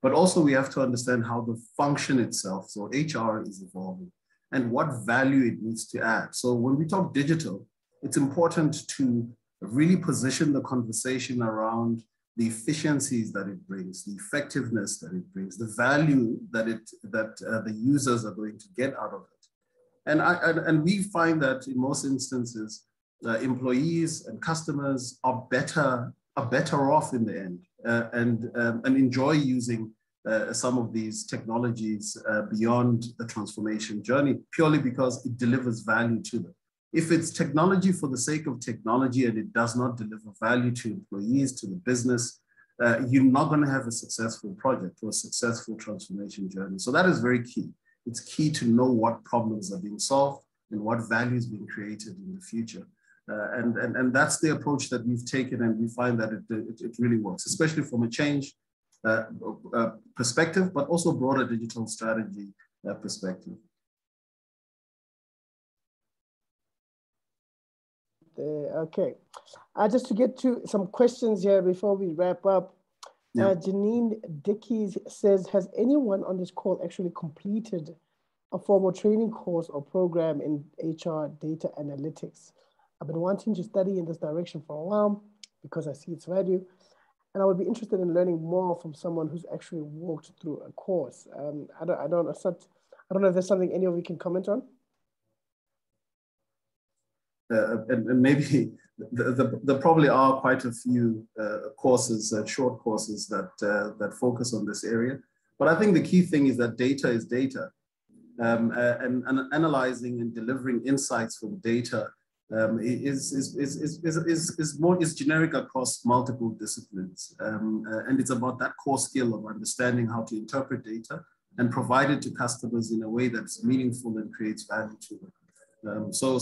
But also we have to understand how the function itself, so HR, is evolving and what value it needs to add. So when we talk digital, it's important to really position the conversation around the efficiencies that it brings, the effectiveness that it brings, the value that the users are going to get out of it. And we find that in most instances, employees and customers are better off in the end, and enjoy using some of these technologies beyond the transformation journey, purely because it delivers value to them. If it's technology for the sake of technology and it does not deliver value to employees, to the business, you're not going to have a successful project or a successful transformation journey. So that is very key. It's key to know what problems are being solved and what value is being created in the future. And that's the approach that we've taken, and we find that it really works, especially from a change perspective, but also broader digital strategy perspective. Okay, just to get to some questions here before we wrap up. Janine Dickies says, has anyone on this call actually completed a formal training course or program in HR data analytics? I've been wanting to study in this direction for a while because I see its value, and I would be interested in learning more from someone who's actually walked through a course. I don't know if there's something any of you can comment on. And maybe there probably are quite a few courses, short courses that focus on this area. But I think the key thing is that data is data, and analyzing and delivering insights from data is generic across multiple disciplines, and it's about that core skill of understanding how to interpret data and provide it to customers in a way that's meaningful and creates value to them. So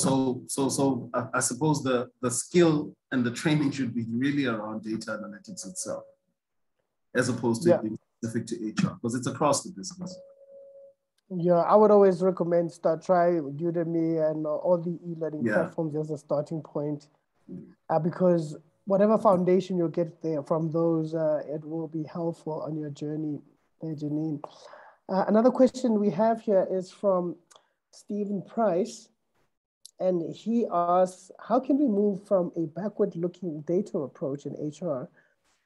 I suppose the skill and the training should be really around data analytics itself, as opposed to being specific to HR, because it's across the business. Yeah, I would always recommend try Udemy and all the e-learning platforms as a starting point, because whatever foundation you get there from those, it will be helpful on your journey there, Janine. Another question we have here is from Stephen Price. And he asks, how can we move from a backward-looking data approach in HR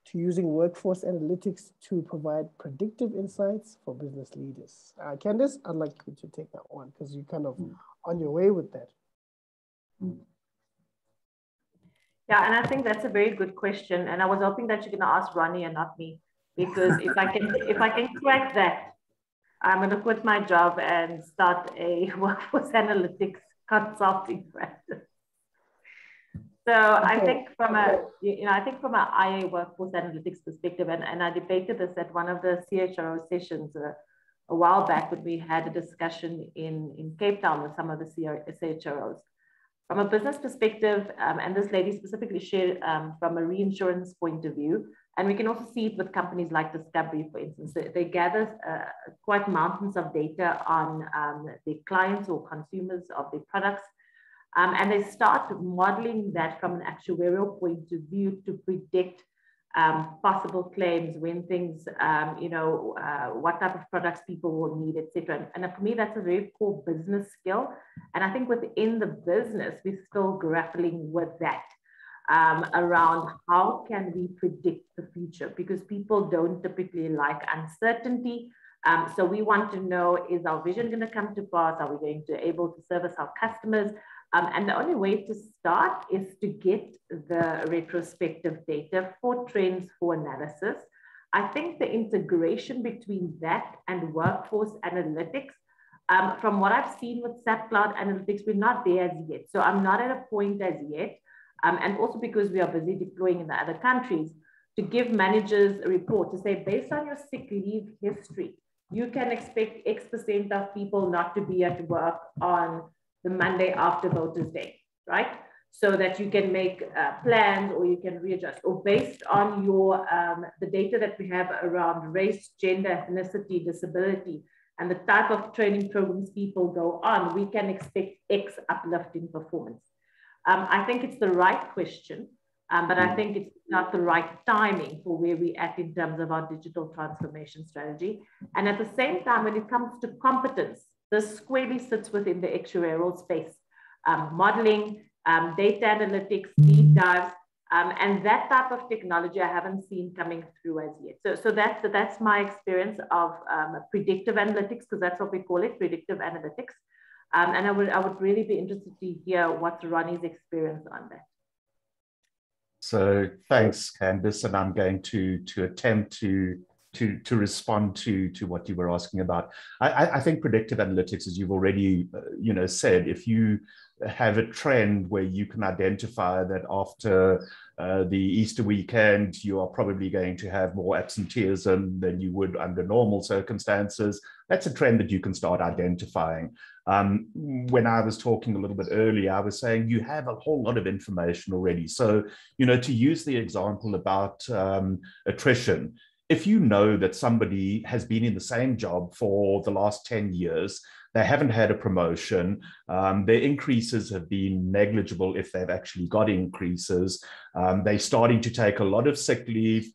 to using workforce analytics to provide predictive insights for business leaders? Candice, I'd like you to take that one because you're kind of on your way with that. Yeah, and I think that's a very good question. And I was hoping that you're going to ask Ronnie and not me, because if I can crack that, I'm going to quit my job and start a workforce analytics consulting practice. So I think from a IA workforce analytics perspective, and I debated this at one of the CHRO sessions a while back when we had a discussion in Cape Town with some of the CHROs. From a business perspective, and this lady specifically shared from a reinsurance point of view, And we can also see it with companies like Discovery, for instance. They gather quite mountains of data on their clients or consumers of their products. And they start modeling that from an actuarial point of view to predict possible claims, when things, what type of products people will need, etc. And for me, that's a very core business skill. And I think within the business, we're still grappling with that around how can we predict the future, because people don't typically like uncertainty. So we want to know, is our vision going to come to pass? Are we going to be able to service our customers? And the only way to start is to get the retrospective data for trends, for analysis. I think the integration between that and workforce analytics, from what I've seen with SAP Cloud Analytics, we're not there as yet. So I'm not at a point as yet. And also because we are busy deploying in the other countries, to give managers a report to say, based on your sick leave history, you can expect X% of people not to be at work on the Monday after Voters' Day, right? So that you can make plans, or you can readjust, or based on your the data that we have around race, gender, ethnicity, disability, and the type of training programs people go on, we can expect X uplift in performance. I think it's the right question, but I think it's not the right timing for where we're at in terms of our digital transformation strategy. And at the same time, when it comes to competence, this squarely sits within the actuarial space, modeling, data analytics, deep dives, and that type of technology I haven't seen coming through as yet. So that's my experience of predictive analytics, because that's what we call it, predictive analytics. And I would really be interested to hear what's Ronnie's experience on that. So thanks, Candice, and I'm going to attempt to respond to what you were asking about. I think predictive analytics, as you've already said, if you have a trend where you can identify that after the Easter weekend, you are probably going to have more absenteeism than you would under normal circumstances, that's a trend that you can start identifying. When I was talking a little bit earlier, I was saying you have a whole lot of information already. So, to use the example about attrition, if you know that somebody has been in the same job for the last 10 years, they haven't had a promotion, their increases have been negligible if they've actually got increases, they're starting to take a lot of sick leave,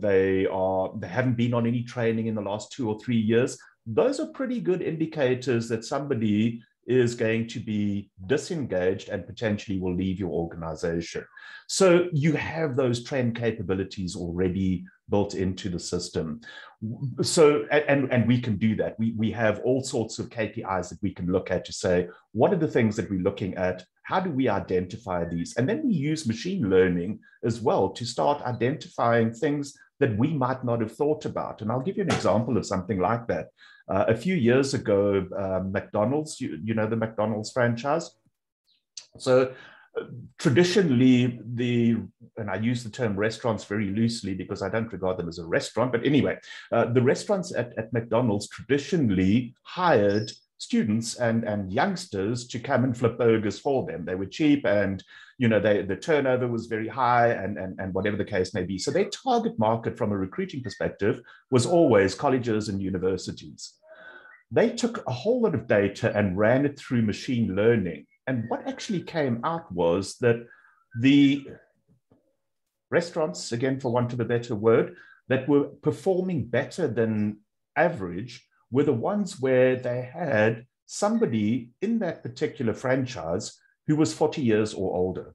they haven't been on any training in the last 2 or 3 years, those are pretty good indicators that somebody is going to be disengaged and potentially will leave your organization. So you have those trend capabilities already built into the system. So, and we can do that. We have all sorts of KPIs that we can look at to say, what are the things that we're looking at? How do we identify these? And then we use machine learning as well to start identifying things that we might not have thought about. And I'll give you an example of something like that. A few years ago, McDonald's, you know the McDonald's franchise. So traditionally, and I use the term restaurants very loosely because I don't regard them as a restaurant, but anyway, the restaurants at McDonald's traditionally hired students and youngsters to come and flip burgers for them. They were cheap, and the turnover was very high, and whatever the case may be. So their target market from a recruiting perspective was always colleges and universities. They took a whole lot of data and ran it through machine learning. And what actually came out was that the restaurants, again, for want of a better word, that were performing better than average were the ones where they had somebody in that particular franchise who was 40 years or older.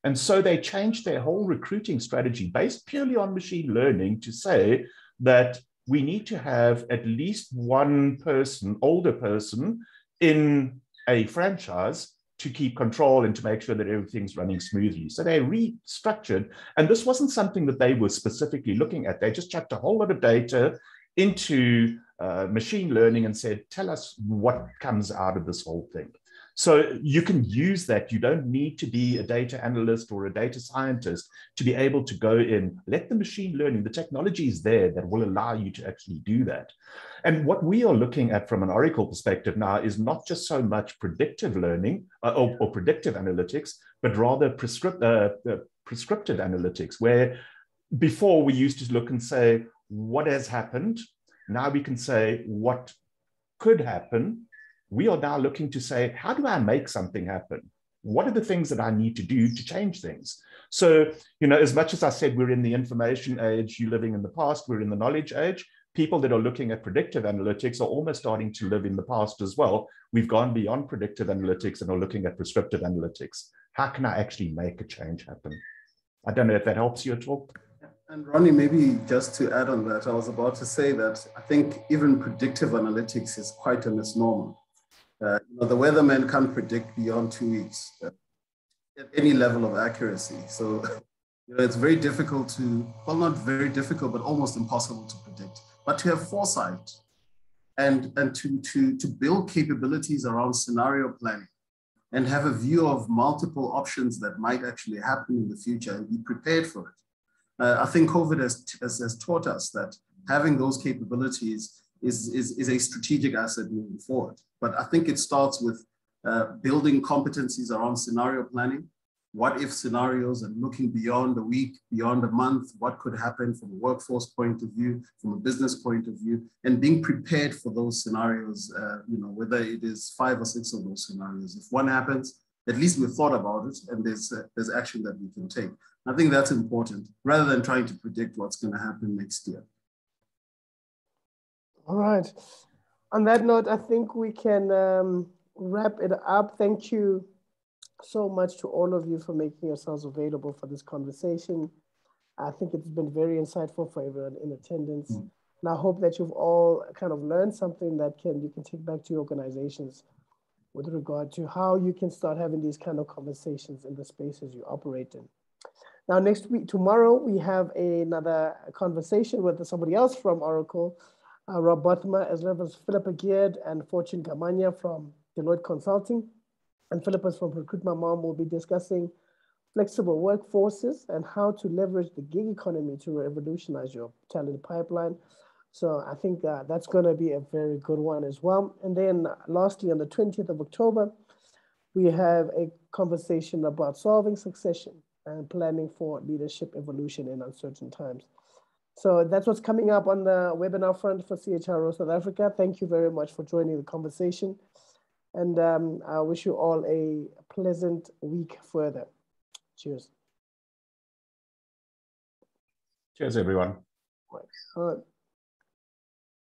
And so they changed their whole recruiting strategy based purely on machine learning to say that we need to have at least one person, older person, in a franchise to keep control and to make sure that everything's running smoothly. So they restructured, and this wasn't something that they were specifically looking at. They just chucked a whole lot of data into machine learning and said, tell us what comes out of this whole thing. So you can use that. You don't need to be a data analyst or a data scientist to be able to go in, let the machine learning, the technology is there that will allow you to actually do that. And what we are looking at from an Oracle perspective now is not just so much predictive learning or predictive analytics, but rather prescriptive analytics, where before we used to look and say, what has happened? Now we can say what could happen. We are now looking to say, how do I make something happen? What are the things that I need to do to change things? So, as much as I said, we're in the information age, you're living in the past, we're in the knowledge age. People that are looking at predictive analytics are almost starting to live in the past as well. We've gone beyond predictive analytics and are looking at prescriptive analytics. How can I actually make a change happen? I don't know if that helps you at all. And Ronnie, maybe just to add on that, I was about to say that I think even predictive analytics is quite a misnomer. The weatherman can't predict beyond 2 weeks at any level of accuracy. So it's very difficult to, well, not very difficult, but almost impossible to predict. But to have foresight and to build capabilities around scenario planning and have a view of multiple options that might actually happen in the future and be prepared for it. I think COVID has taught us that having those capabilities is a strategic asset moving forward. But I think it starts with building competencies around scenario planning, what if scenarios, and looking beyond a week, beyond a month, what could happen from a workforce point of view, from a business point of view, and being prepared for those scenarios, whether it is 5 or 6 of those scenarios. If one happens, at least we've thought about it and there's action that we can take. I think that's important, rather than trying to predict what's going to happen next year. All right. On that note, I think we can wrap it up. Thank you so much to all of you for making yourselves available for this conversation. I think it's been very insightful for everyone in attendance. And I hope that you've all kind of learned something that you can take back to your organizations with regard to how you can start having these kind of conversations in the spaces you operate in. Now, tomorrow, we have another conversation with somebody else from Oracle, Rob Bothma, as well as Philippa Geard and Fortune Gamania from Deloitte Consulting. And Philippa's from Recruitment Mom will be discussing flexible workforces and how to leverage the gig economy to revolutionize your talent pipeline. So I think that's going to be a very good one as well. And then lastly, on the 20th of October, we have a conversation about solving succession and planning for leadership evolution in uncertain times. So that's what's coming up on the webinar front for CHRO South Africa. Thank you very much for joining the conversation. And I wish you all a pleasant week further. Cheers. Cheers, everyone. All right.